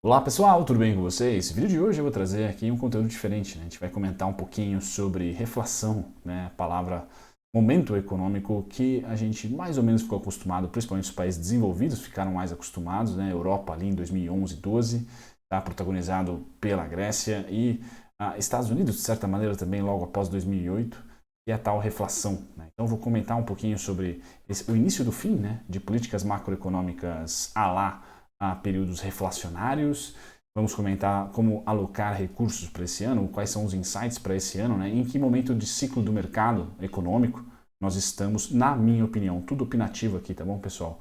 Olá pessoal, tudo bem com vocês? Esse vídeo de hoje eu vou trazer aqui um conteúdo diferente, né? A gente vai comentar um pouquinho sobre reflação, né? A palavra momento econômico que a gente mais ou menos ficou acostumado, principalmente os países desenvolvidos ficaram mais acostumados, né? Europa ali em 2011, 12, tá? Protagonizado pela Grécia e Estados Unidos, de certa maneira, também logo após 2008, e a tal reflação, né? Então eu vou comentar um pouquinho sobre o início do fim, né? De políticas macroeconômicas à la a períodos reflacionários. Vamos comentar como alocar recursos para esse ano, quais são os insights para esse ano, né? Em que momento de ciclo do mercado econômico nós estamos, na minha opinião. Tudo opinativo aqui, tá bom, pessoal?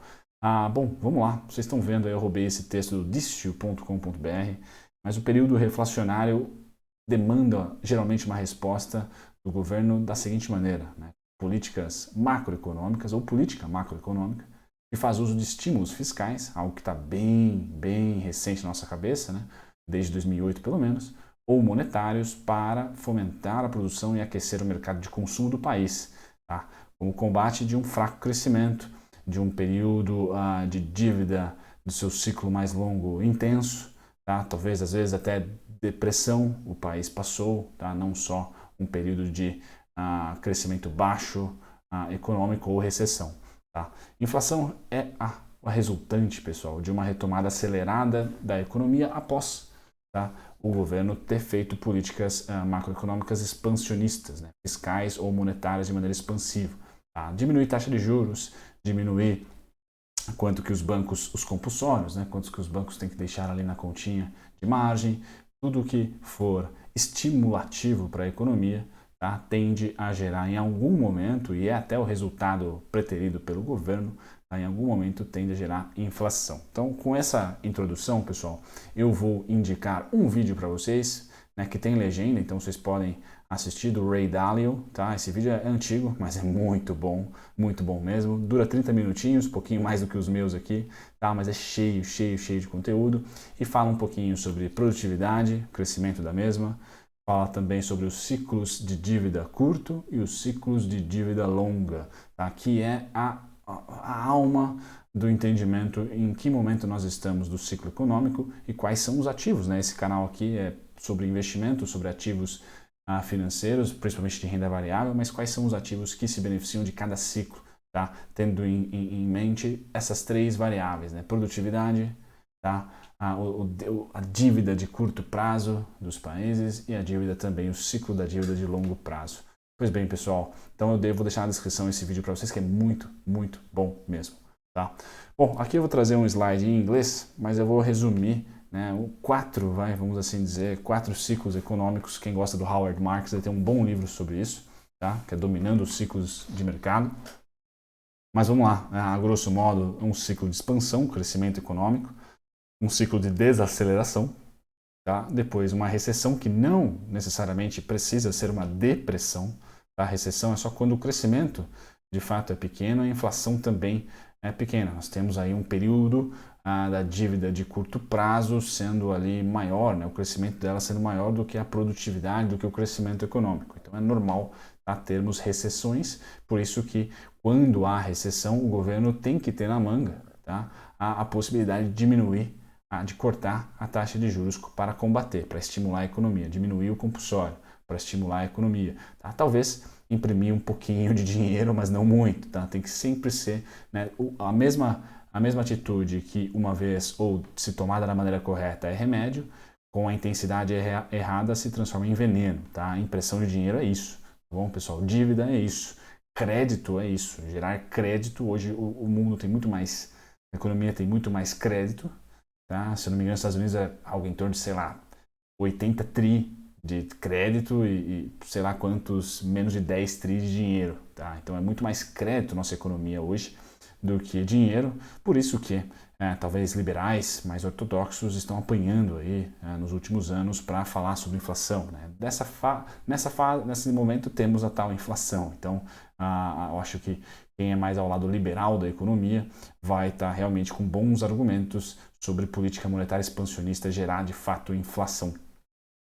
Bom, vamos lá. Vocês estão vendo aí, eu roubei esse texto do distio.com.br, mas o período reflacionário demanda geralmente uma resposta do governo da seguinte maneira, né? Políticas macroeconômicas ou política macroeconômica que faz uso de estímulos fiscais, algo que está bem recente na nossa cabeça, né? Desde 2008 pelo menos, ou monetários para fomentar a produção e aquecer o mercado de consumo do país, tá? Como combate de um fraco crescimento, de um período de dívida do seu ciclo mais longo intenso, tá? Talvez às vezes até depressão o país passou, tá? Não só um período de crescimento baixo econômico ou recessão. Tá? Inflação é a resultante, pessoal, de uma retomada acelerada da economia após, tá, o governo ter feito políticas macroeconômicas expansionistas, né, fiscais ou monetárias de maneira expansiva. Tá? Diminuir taxa de juros, diminuir quanto que os bancos, os compulsórios, né, quanto que os bancos têm que deixar ali na continha de margem, tudo que for estimulativo para a economia, tá, tende a gerar em algum momento, e é até o resultado preterido pelo governo, tá, em algum momento tende a gerar inflação. Então, com essa introdução, pessoal, eu vou indicar um vídeo para vocês, né, que tem legenda, então vocês podem assistir, do Ray Dalio, tá? Esse vídeo é antigo, mas é muito bom mesmo. Dura 30 minutinhos, um pouquinho mais do que os meus aqui, tá? Mas é cheio de conteúdo e fala um pouquinho sobre produtividade, crescimento da mesma, fala também sobre os ciclos de dívida curto e os ciclos de dívida longa, tá? Que é a alma do entendimento em que momento nós estamos do ciclo econômico e quais são os ativos, né? Esse canal aqui é sobre investimento, sobre ativos financeiros, principalmente de renda variável, mas quais são os ativos que se beneficiam de cada ciclo, tá? Tendo em mente essas três variáveis, né? Produtividade, tá? A dívida de curto prazo dos países e a dívida também, o ciclo da dívida de longo prazo. Pois bem, pessoal, então eu vou deixar na descrição esse vídeo para vocês, que é muito bom mesmo, tá? Bom, aqui eu vou trazer um slide em inglês, mas eu vou resumir, né, vamos assim dizer, 4 ciclos econômicos. Quem gosta do Howard Marks, ele tem um bom livro sobre isso, tá? Que é Dominando os Ciclos de Mercado. Mas vamos lá, né? A grosso modo, um ciclo de expansão, crescimento econômico, um ciclo de desaceleração, tá? Depois uma recessão, que não necessariamente precisa ser uma depressão, tá? A recessão é só quando o crescimento de fato é pequeno, a inflação também é pequena. Nós temos aí um período da dívida de curto prazo sendo ali maior, né? O crescimento dela sendo maior do que a produtividade, do que o crescimento econômico. Então é normal, tá, termos recessões, por isso que quando há recessão o governo tem que ter na manga, tá, a possibilidade de diminuir, de cortar a taxa de juros para combater, para estimular a economia, diminuir o compulsório para estimular a economia. Tá? Talvez imprimir um pouquinho de dinheiro, mas não muito. Tá? Tem que sempre ser, né, a mesma atitude que uma vez, ou se tomada da maneira correta, é remédio, com a intensidade errada se transforma em veneno. Tá? A impressão de dinheiro é isso. Tá bom, pessoal? Dívida é isso. Crédito é isso. Gerar crédito. Hoje o mundo tem muito mais, a economia tem muito mais crédito. Tá? Se eu não me engano, nos Estados Unidos é algo em torno de, sei lá, 80 tri de crédito e sei lá quantos, menos de 10 tri de dinheiro. Tá? Então é muito mais crédito nossa economia hoje do que dinheiro, por isso que talvez liberais mais ortodoxos estão apanhando aí nos últimos anos para falar sobre inflação. Né? Nesse momento temos a tal inflação, então eu acho que quem é mais ao lado liberal da economia vai estar realmente com bons argumentos sobre política monetária expansionista gerar de fato inflação.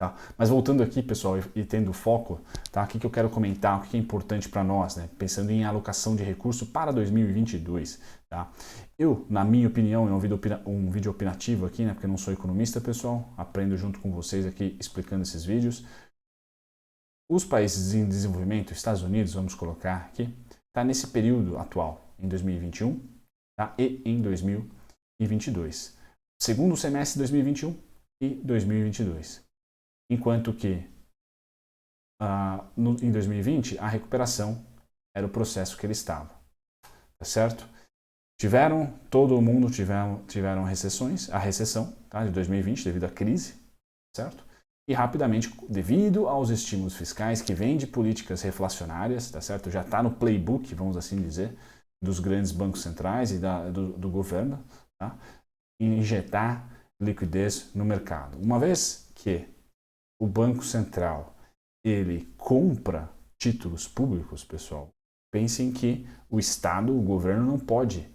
Tá? Mas voltando aqui, pessoal, e tendo foco, tá? O que eu quero comentar, o que é importante para nós, né? Pensando em alocação de recurso para 2022. Tá? Eu, na minha opinião, é um vídeo opinativo aqui, né? Porque eu não sou economista, pessoal, aprendo junto com vocês aqui explicando esses vídeos. Os países em desenvolvimento, Estados Unidos, vamos colocar aqui, tá nesse período atual, em 2021, tá? E em 2022. Segundo semestre de 2021 e 2022. Enquanto que em 2020 a recuperação era o processo que ele estava, tá certo? Todo mundo tiveram recessões, a recessão, tá, de 2020 devido à crise, certo? E rapidamente, devido aos estímulos fiscais que vêm de políticas reflacionárias, tá certo? Já está no playbook, vamos assim dizer, dos grandes bancos centrais e do governo, tá? Injetar liquidez no mercado. Uma vez que o Banco Central ele compra títulos públicos, pessoal, pensem que o Estado, o governo não pode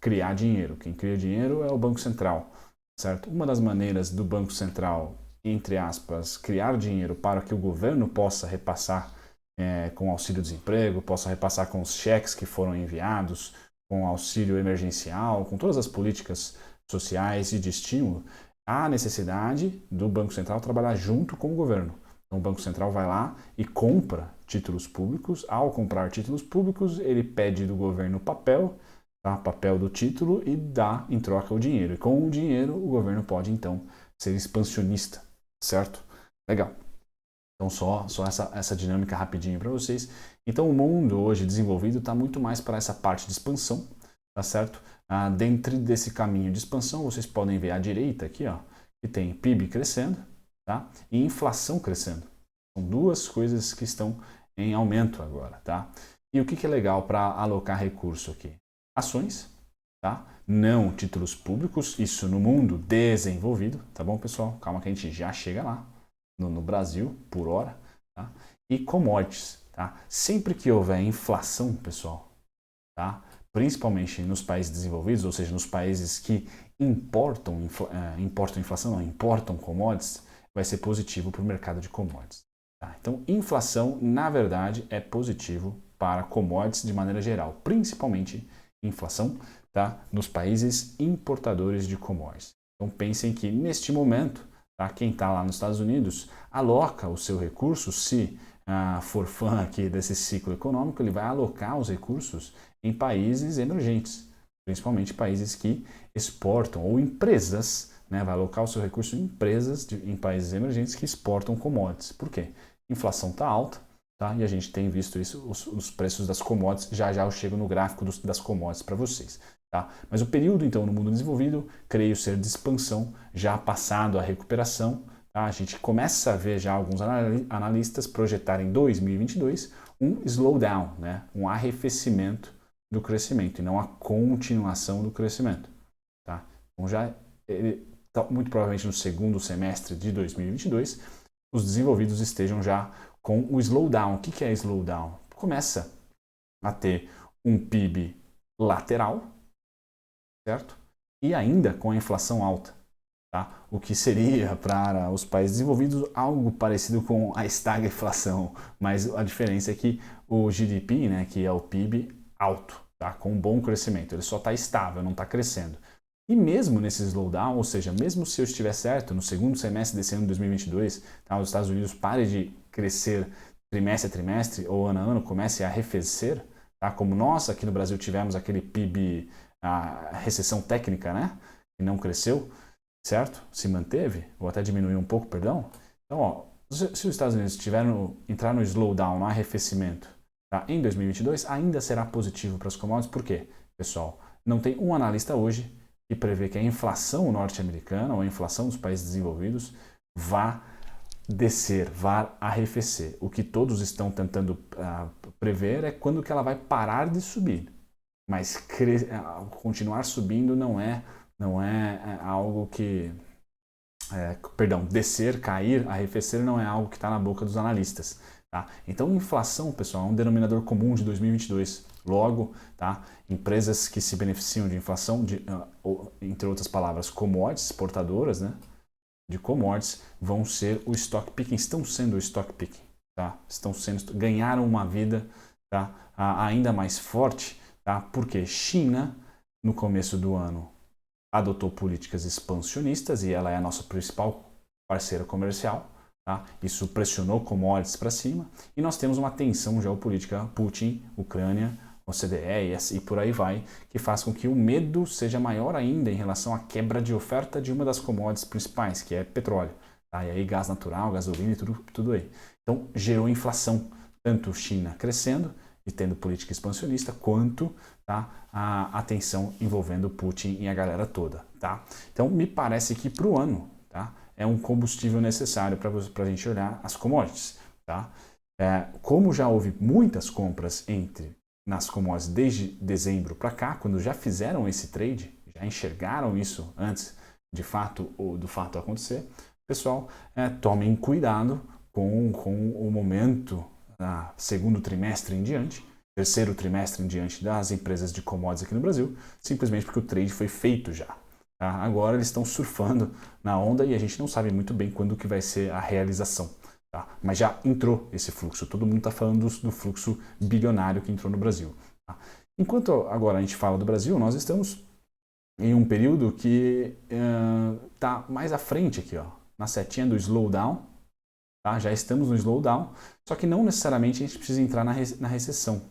criar dinheiro. Quem cria dinheiro é o Banco Central, certo? Uma das maneiras do Banco Central, entre aspas, criar dinheiro para que o governo possa repassar com auxílio-desemprego, possa repassar com os cheques que foram enviados, com auxílio emergencial, com todas as políticas sociais e de estímulo, há necessidade do Banco Central trabalhar junto com o governo. Então o Banco Central vai lá e compra títulos públicos. Ao comprar títulos públicos, ele pede do governo papel, tá? Papel do título e dá em troca o dinheiro. E com o dinheiro, o governo pode então ser expansionista, certo? Legal. Então só essa dinâmica rapidinho para vocês. Então o mundo hoje desenvolvido está muito mais para essa parte de expansão, tá certo? Dentro desse caminho de expansão, vocês podem ver à direita aqui, ó, que tem PIB crescendo, tá? E inflação crescendo. São duas coisas que estão em aumento agora, tá? E o que é legal para alocar recurso aqui? Ações, tá? Não títulos públicos, isso no mundo desenvolvido, tá bom, pessoal? Calma que a gente já chega lá, no Brasil, por hora, tá? E commodities, tá? Sempre que houver inflação, pessoal, tá? Principalmente nos países desenvolvidos, ou seja, nos países que importam commodities, vai ser positivo para o mercado de commodities. Tá? Então, inflação, na verdade, é positivo para commodities de maneira geral, principalmente inflação, tá? Nos países importadores de commodities. Então, pensem que neste momento, tá? Quem está lá nos Estados Unidos aloca o seu recurso, se for fã aqui desse ciclo econômico, ele vai alocar os recursos em países emergentes, principalmente países que exportam, ou empresas, né, vai alocar o seu recurso em empresas em países emergentes que exportam commodities. Por quê? A inflação está alta, tá? E a gente tem visto isso, os preços das commodities, já eu chego no gráfico das commodities para vocês. Tá? Mas o período, então, no mundo desenvolvido, creio ser de expansão, já passado a recuperação. Tá? A gente começa a ver já alguns analistas projetarem em 2022 um slowdown, né? Um arrefecimento do crescimento e não a continuação do crescimento. Tá? Então, muito provavelmente no segundo semestre de 2022, os desenvolvidos estejam já com o slowdown. O que é slowdown? Começa a ter um PIB lateral, certo? E ainda com a inflação alta. Tá? O que seria para os países desenvolvidos algo parecido com a estagflação, mas a diferença é que o GDP, né, que é o PIB, alto, tá? Com um bom crescimento, ele só está estável, não está crescendo. E mesmo nesse slowdown, ou seja, mesmo se eu estiver certo, no segundo semestre desse ano de 2022, tá, os Estados Unidos parem de crescer trimestre a trimestre ou ano a ano, comece a arrefecer, tá? Como nós aqui no Brasil tivemos aquele PIB, a recessão técnica, né, que não cresceu, certo? Se manteve, ou até diminuiu um pouco, perdão. Então, ó, se os Estados Unidos entrar no slowdown, no arrefecimento, tá, em 2022, ainda será positivo para as commodities. Por quê? Pessoal, não tem um analista hoje que prevê que a inflação norte-americana ou a inflação dos países desenvolvidos vá descer, vá arrefecer. O que todos estão tentando prever é quando que ela vai parar de subir. Mas continuar subindo não é algo que... descer, cair, arrefecer não é algo que está na boca dos analistas. Tá? Então, inflação, pessoal, é um denominador comum de 2022. Logo, tá? Empresas que se beneficiam de inflação, entre outras palavras, commodities exportadoras, né? de commodities vão ser o stock picking, estão sendo o stock picking, tá? Ganharam uma vida, tá? Ainda mais forte, tá? Porque China, no começo do ano, adotou políticas expansionistas e ela é a nossa principal parceira comercial, tá? Isso pressionou commodities para cima e nós temos uma tensão geopolítica Putin, Ucrânia, OCDE e por aí vai, que faz com que o medo seja maior ainda em relação à quebra de oferta de uma das commodities principais, que é petróleo. Tá? E aí gás natural, gasolina e tudo aí. Então gerou inflação, tanto China crescendo e tendo política expansionista, quanto tá, a tensão envolvendo Putin e a galera toda. Tá? Então me parece que para o ano, tá, é um combustível necessário para a gente olhar as commodities. Tá? Como já houve muitas compras nas commodities desde dezembro para cá, quando já fizeram esse trade, já enxergaram isso antes de fato ou do fato acontecer, pessoal, tomem cuidado com o momento, segundo trimestre em diante, terceiro trimestre em diante das empresas de commodities aqui no Brasil, simplesmente porque o trade foi feito já. Tá? Agora eles estão surfando na onda e a gente não sabe muito bem quando que vai ser a realização. Tá? Mas já entrou esse fluxo, todo mundo está falando do fluxo bilionário que entrou no Brasil. Tá? Enquanto agora a gente fala do Brasil, nós estamos em um período que está mais à frente aqui, ó, na setinha do slowdown. Tá? Já estamos no slowdown, só que não necessariamente a gente precisa entrar na recessão,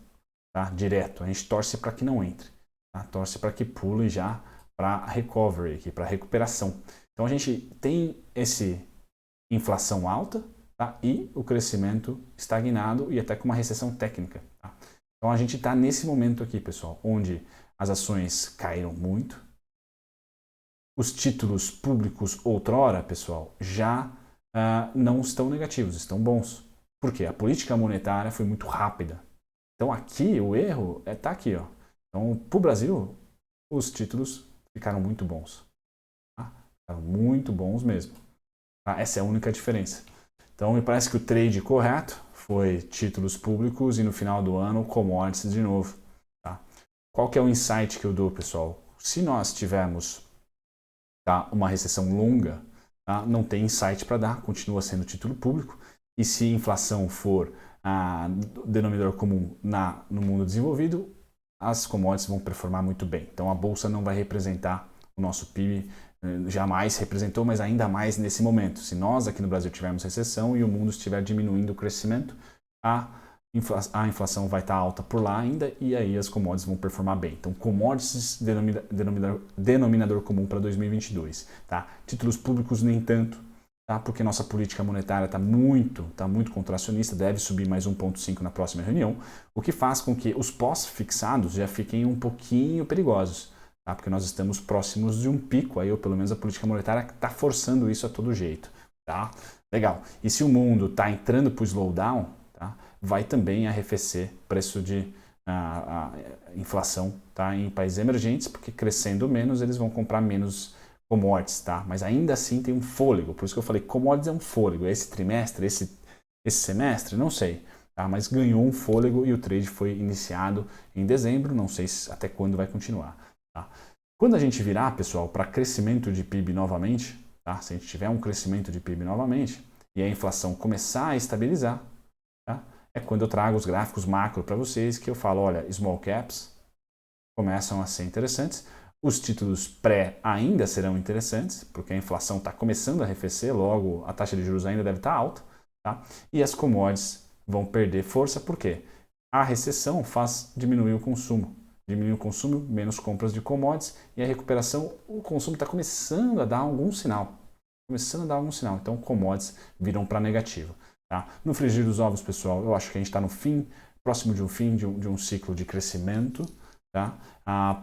tá? Direto. A gente torce para que não entre, tá? Torce para que pule já para a recovery, para a recuperação. Então a gente tem essa inflação alta, tá? E o crescimento estagnado e até com uma recessão técnica. Tá? Então a gente está nesse momento aqui, pessoal, onde as ações caíram muito, os títulos públicos outrora, pessoal, já não estão negativos, estão bons. Por quê? A política monetária foi muito rápida. Então aqui o erro está aqui. Ó. Então, para o Brasil, os títulos ficaram muito bons. Tá? Ficaram muito bons mesmo. Tá? Essa é a única diferença. Então me parece que o trade correto foi títulos públicos e no final do ano commodities de novo. Tá? Qual que é o insight que eu dou, pessoal? Se nós tivermos uma recessão longa, tá? Não tem insight para dar, continua sendo título público. E se inflação for denominador comum no mundo desenvolvido, as commodities vão performar muito bem. Então a bolsa não vai representar o nosso PIB, jamais representou, mas ainda mais nesse momento. Se nós aqui no Brasil tivermos recessão e o mundo estiver diminuindo o crescimento, a inflação vai estar alta por lá ainda e aí as commodities vão performar bem. Então, commodities, denominador comum para 2022. Tá? Títulos públicos nem tanto, tá? Porque nossa política monetária está muito contracionista, deve subir mais 1,5 na próxima reunião, o que faz com que os pós-fixados já fiquem um pouquinho perigosos. Tá? Porque nós estamos próximos de um pico, aí, ou pelo menos a política monetária está forçando isso a todo jeito. Tá? Legal. E se o mundo está entrando para o slowdown, tá? Vai também arrefecer preço de inflação, tá? Em países emergentes, porque crescendo menos, eles vão comprar menos commodities. Tá? Mas ainda assim tem um fôlego, por isso que eu falei, commodities é um fôlego. Esse trimestre, esse semestre, não sei. Tá? Mas ganhou um fôlego e o trade foi iniciado em dezembro, não sei até quando vai continuar. Tá? Quando a gente virar, pessoal, para crescimento de PIB novamente, tá? Se a gente tiver um crescimento de PIB novamente e a inflação começar a estabilizar, tá? É quando eu trago os gráficos macro para vocês que eu falo, olha, small caps começam a ser interessantes, os títulos pré ainda serão interessantes, porque a inflação está começando a arrefecer, logo a taxa de juros ainda deve estar alta, tá? E as commodities vão perder força, por quê? A recessão faz diminuir o consumo. Diminui o consumo, menos compras de commodities e a recuperação, o consumo está começando a dar algum sinal. Então commodities viram para negativo. Tá? No frigir dos ovos, pessoal, eu acho que a gente está no fim, próximo de um fim de um ciclo de crescimento, tá?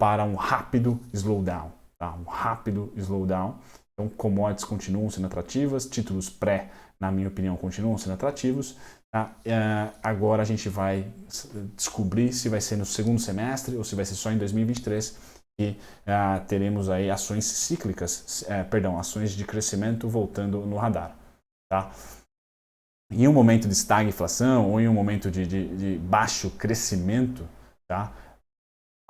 Para um rápido slowdown. Tá? Um rápido slowdown. Então commodities continuam sendo atrativas, títulos pré, na minha opinião, continuam sendo atrativos. Tá? Agora a gente vai descobrir se vai ser no segundo semestre ou se vai ser só em 2023 e teremos aí ações cíclicas, ações de crescimento voltando no radar. Tá? Em um momento de estagflação ou em um momento de baixo crescimento, tá?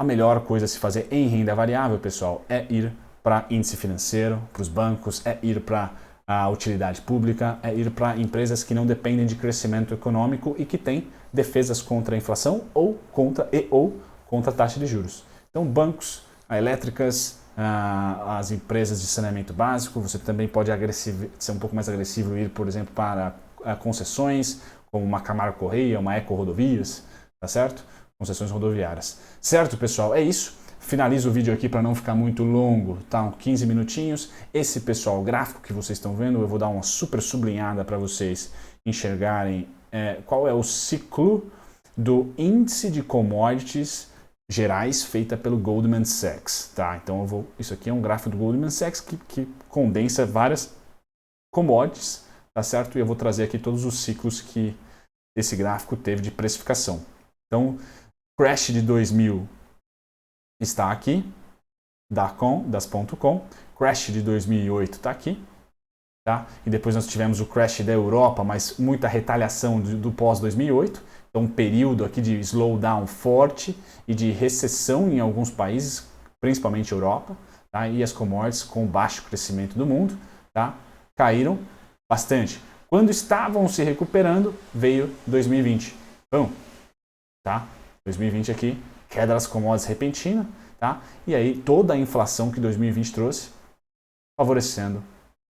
A melhor coisa a se fazer em renda variável, pessoal, é ir para índice financeiro, para os bancos, é ir para a utilidade pública é ir para empresas que não dependem de crescimento econômico e que têm defesas contra a inflação ou contra a taxa de juros. Então, bancos, elétricas, as empresas de saneamento básico, você também pode ser um pouco mais agressivo e ir, por exemplo, para concessões, como uma Camargo Correia, uma Eco Rodovias, tá certo? Concessões rodoviárias. Certo, pessoal? É isso. Finalizo o vídeo aqui para não ficar muito longo, tá? 15 minutinhos. Esse, pessoal, o gráfico que vocês estão vendo, eu vou dar uma super sublinhada para vocês enxergarem qual é o ciclo do índice de commodities gerais feita pelo Goldman Sachs, tá? Então isso aqui é um gráfico do Goldman Sachs que condensa várias commodities, tá certo? E eu vou trazer aqui todos os ciclos que esse gráfico teve de precificação. Então, crash de 2000 está aqui, das.com, crash de 2008 está aqui, tá? E depois nós tivemos o crash da Europa, mas muita retaliação do pós-2008, então um período aqui de slowdown forte e de recessão em alguns países, principalmente Europa, tá? E as commodities com baixo crescimento do mundo, tá? Caíram bastante. Quando estavam se recuperando, veio 2020. Bom, tá? 2020 aqui, queda das commodities repentina, tá? E aí toda a inflação que 2020 trouxe, favorecendo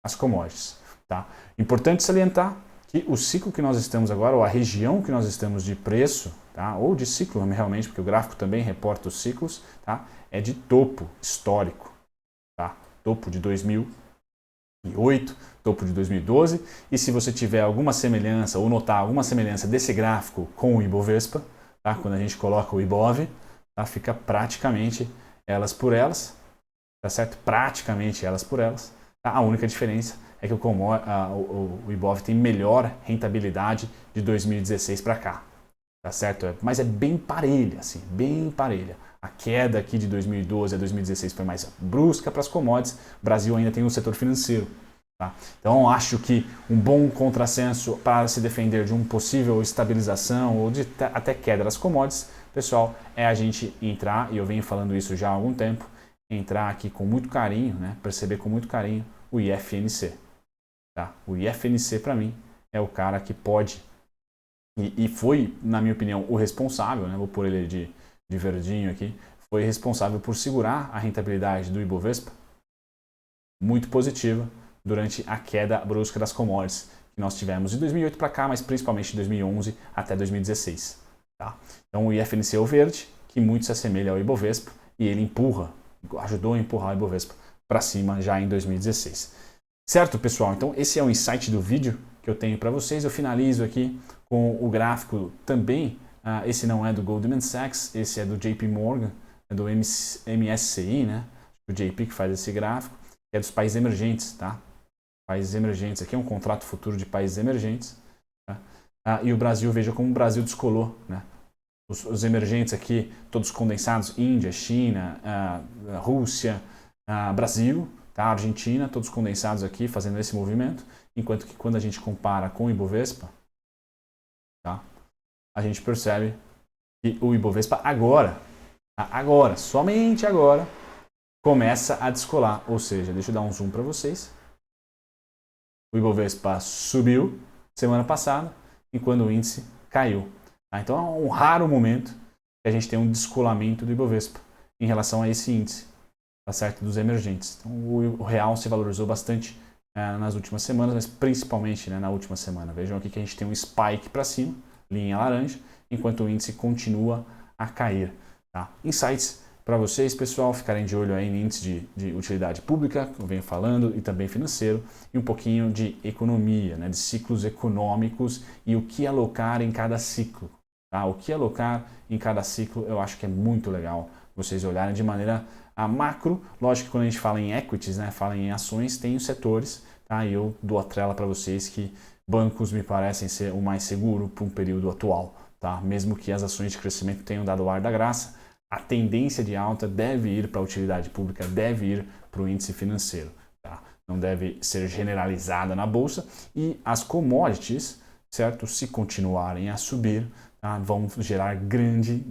as commodities, tá? Importante salientar que o ciclo que nós estamos agora, ou a região que nós estamos de preço, tá? Ou de ciclo realmente, porque o gráfico também reporta os ciclos, tá? É de topo histórico, tá? Topo de 2008, topo de 2012, e se você tiver alguma semelhança ou notar alguma semelhança desse gráfico com o Ibovespa, tá? Quando a gente coloca o Ibov, tá? Fica praticamente elas por elas, tá certo? Praticamente elas por elas. Tá? A única diferença é que o Ibov tem melhor rentabilidade de 2016 para cá, tá certo? Mas é bem parelha, assim, bem parelha. A queda aqui de 2012 a 2016 foi mais brusca para as commodities. O Brasil ainda tem um setor financeiro. Tá? Então, acho que um bom contrassenso para se defender de uma possível estabilização ou de até queda das commodities, pessoal, é a gente entrar, e eu venho falando isso já há algum tempo, entrar aqui com muito carinho, né? Perceber com muito carinho o IFNC. Tá? O IFNC, para mim, é o cara que pode, e foi, na minha opinião, o responsável, né? Vou pôr ele de verdinho aqui, foi responsável por segurar a rentabilidade do Ibovespa muito positiva durante a queda brusca das commodities que nós tivemos de 2008 para cá, mas principalmente de 2011 até 2016. Tá? Então o IFNC é o verde, que muito se assemelha ao Ibovespa, e ele ajudou a empurrar o Ibovespa para cima já em 2016. Certo, pessoal? Então esse é o insight do vídeo que eu tenho para vocês. Eu finalizo aqui com o gráfico também. Esse não é do Goldman Sachs, esse é do JP Morgan, é do MSCI, né? O JP que faz esse gráfico, que é dos países emergentes, tá? Países emergentes, aqui é um contrato futuro de países emergentes. Tá? E o Brasil, veja como o Brasil descolou, né? Os emergentes aqui, todos condensados, Índia, China, Rússia, Brasil, tá? Argentina, todos condensados aqui, fazendo esse movimento, enquanto que quando a gente compara com o Ibovespa, tá? A gente percebe que o Ibovespa agora, somente agora, começa a descolar. Ou seja, deixa eu dar um zoom para vocês. O Ibovespa subiu semana passada, enquanto o índice caiu. Tá? Então é um raro momento que a gente tem um descolamento do Ibovespa em relação a esse índice, tá certo? Dos emergentes. Então o real se valorizou bastante nas últimas semanas, mas principalmente, né, na última semana. Vejam aqui que a gente tem um spike para cima, linha laranja, enquanto o índice continua a cair. Tá? Insights para vocês, pessoal, ficarem de olho aí no índice de utilidade pública, que eu venho falando, e também financeiro, e um pouquinho de economia, né, de ciclos econômicos e o que alocar em cada ciclo. Tá? O que alocar em cada ciclo eu acho que é muito legal vocês olharem de maneira macro. Lógico que quando a gente fala em equities, né, fala em ações, tem os setores, tá? E eu dou a trela para vocês que bancos me parecem ser o mais seguro para um período atual. Tá? Mesmo que as ações de crescimento tenham dado o ar da graça, a tendência de alta deve ir para a utilidade pública, deve ir para o índice financeiro. Tá? Não deve ser generalizada na bolsa, e as commodities, certo? Se continuarem a subir, tá? Vão gerar grande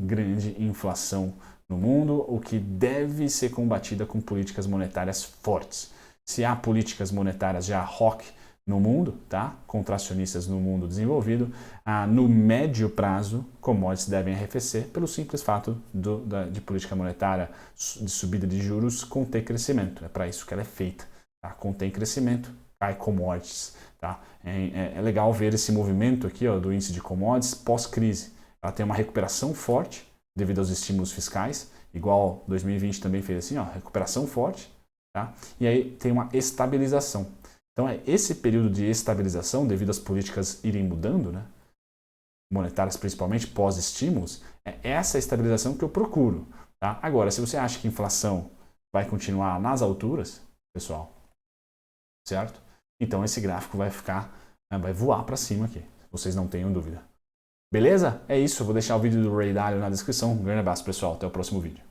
inflação no mundo, o que deve ser combatida com políticas monetárias fortes. se há políticas monetárias já hawk no mundo, tá? Contracionistas no mundo desenvolvido, no médio prazo, commodities devem arrefecer pelo simples fato de política monetária de subida de juros conter crescimento. É para isso que ela é feita. Tá? Contém crescimento, cai commodities. Tá? É legal ver esse movimento aqui ó, do índice de commodities pós-crise. Ela tem uma recuperação forte devido aos estímulos fiscais, igual 2020 também fez assim, ó, recuperação forte. Tá? E aí tem uma estabilização. Então é esse período de estabilização, devido às políticas irem mudando, né, monetárias principalmente, pós-estímulos, é essa estabilização que eu procuro. Tá? Agora, se você acha que a inflação vai continuar nas alturas, pessoal, certo? Então esse gráfico vai voar para cima aqui, vocês não tenham dúvida. Beleza? É isso, eu vou deixar o vídeo do Ray Dalio na descrição. Um grande abraço, pessoal, até o próximo vídeo.